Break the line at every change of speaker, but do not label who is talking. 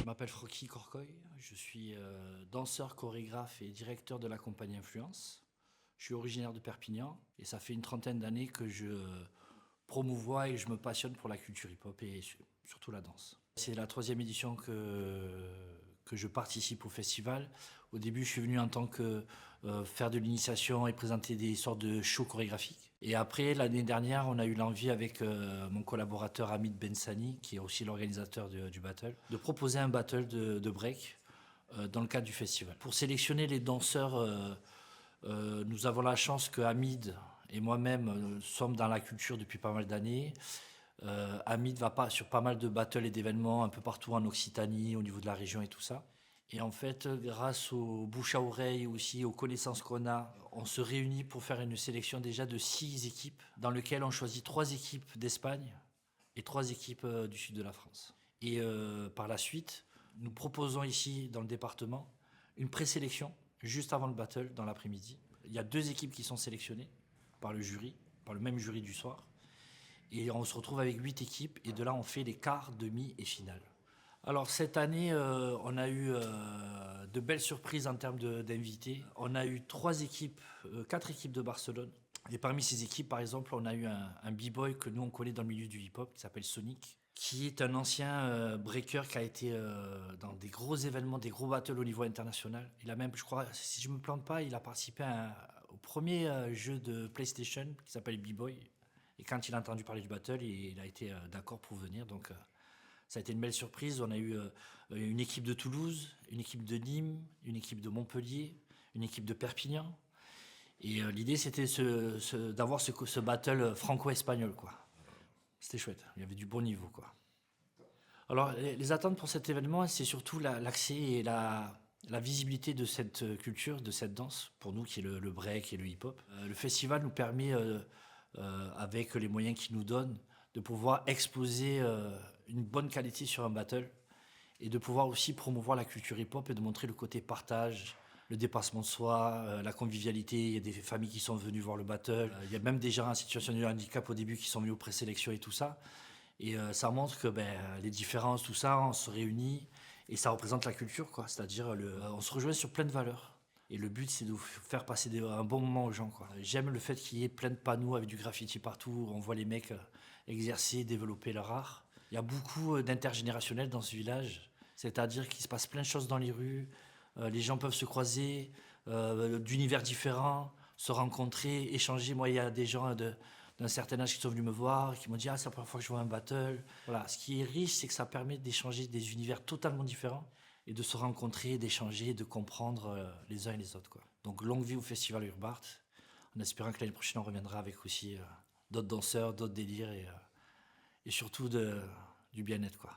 Je m'appelle Froki Korkoy, je suis danseur, chorégraphe et directeur de la compagnie Influence. Je suis originaire de Perpignan et ça fait une trentaine d'années que je promouvois et je me passionne pour la culture hip-hop et surtout la danse. C'est la troisième édition que je participe au festival. Au début, je suis venu en tant que faire de l'initiation et présenter des sortes de shows chorégraphiques. Et après, l'année dernière, on a eu l'envie avec mon collaborateur Hamid Bensani, qui est aussi l'organisateur du battle, de proposer un battle de break dans le cadre du festival. Pour sélectionner les danseurs, nous avons la chance que Hamid et moi-même sommes dans la culture depuis pas mal d'années. Hamid va pas sur pas mal de battles et d'événements un peu partout en Occitanie, au niveau de la région et tout ça. Et en fait, grâce aux bouche à oreille aussi, aux connaissances qu'on a, on se réunit pour faire une sélection déjà de 6 équipes, dans lesquelles on choisit 3 équipes d'Espagne et 3 équipes du sud de la France. Et par la suite, nous proposons ici, dans le département, une présélection, juste avant le battle, dans l'après-midi. Il y a 2 équipes qui sont sélectionnées par le jury, par le même jury du soir. Et on se retrouve avec 8 équipes, et de là, on fait les quarts, demi et finale. Alors cette année, on a eu de belles surprises en termes d'invités. On a eu 3 équipes, 4 équipes de Barcelone. Et parmi ces équipes, par exemple, on a eu un b-boy que nous on connaît dans le milieu du hip-hop, qui s'appelle Sonic, qui est un ancien breaker qui a été dans des gros événements, des gros battles au niveau international. Il a même, je crois, si je ne me plante pas, il a participé au premier jeu de PlayStation qui s'appelle B-Boy. Et quand il a entendu parler du battle, il a été d'accord pour venir. Donc ça a été une belle surprise. On a eu une équipe de Toulouse, une équipe de Nîmes, une équipe de Montpellier, une équipe de Perpignan. Et l'idée, c'était d'avoir ce battle franco-espagnol, quoi. C'était chouette. Il y avait du bon niveau, quoi. Alors, les attentes pour cet événement, c'est surtout l'accès et la visibilité de cette culture, de cette danse, pour nous qui est le break et le hip-hop. Le festival nous permet, avec les moyens qu'il nous donne, de pouvoir exposer une bonne qualité sur un battle et de pouvoir aussi promouvoir la culture hip-hop et de montrer le côté partage, le dépassement de soi, la convivialité. Il y a des familles qui sont venues voir le battle. Il y a même des gens en situation de handicap au début qui sont venus aux présélections et tout ça. Et ça montre que les différences, tout ça, on se réunit et ça représente la culture, quoi. C'est-à-dire, on se rejoint sur plein de valeurs. Et le but, c'est de faire passer un bon moment aux gens, quoi. J'aime le fait qu'il y ait plein de panneaux avec du graffiti partout. On voit les mecs exercer, développer leur art. Il y a beaucoup d'intergénérationnel dans ce village. C'est-à-dire qu'il se passe plein de choses dans les rues. Les gens peuvent se croiser d'univers différents, se rencontrer, échanger. Moi, il y a des gens d'un certain âge qui sont venus me voir, qui m'ont dit « Ah, c'est la première fois que je vois un battle ». Voilà. Ce qui est riche, c'est que ça permet d'échanger des univers totalement différents et de se rencontrer, d'échanger, de comprendre les uns et les autres, quoi. Donc longue vie au Festival Urbart, en espérant que l'année prochaine on reviendra avec aussi d'autres danseurs, d'autres délires et surtout du bien-être, quoi.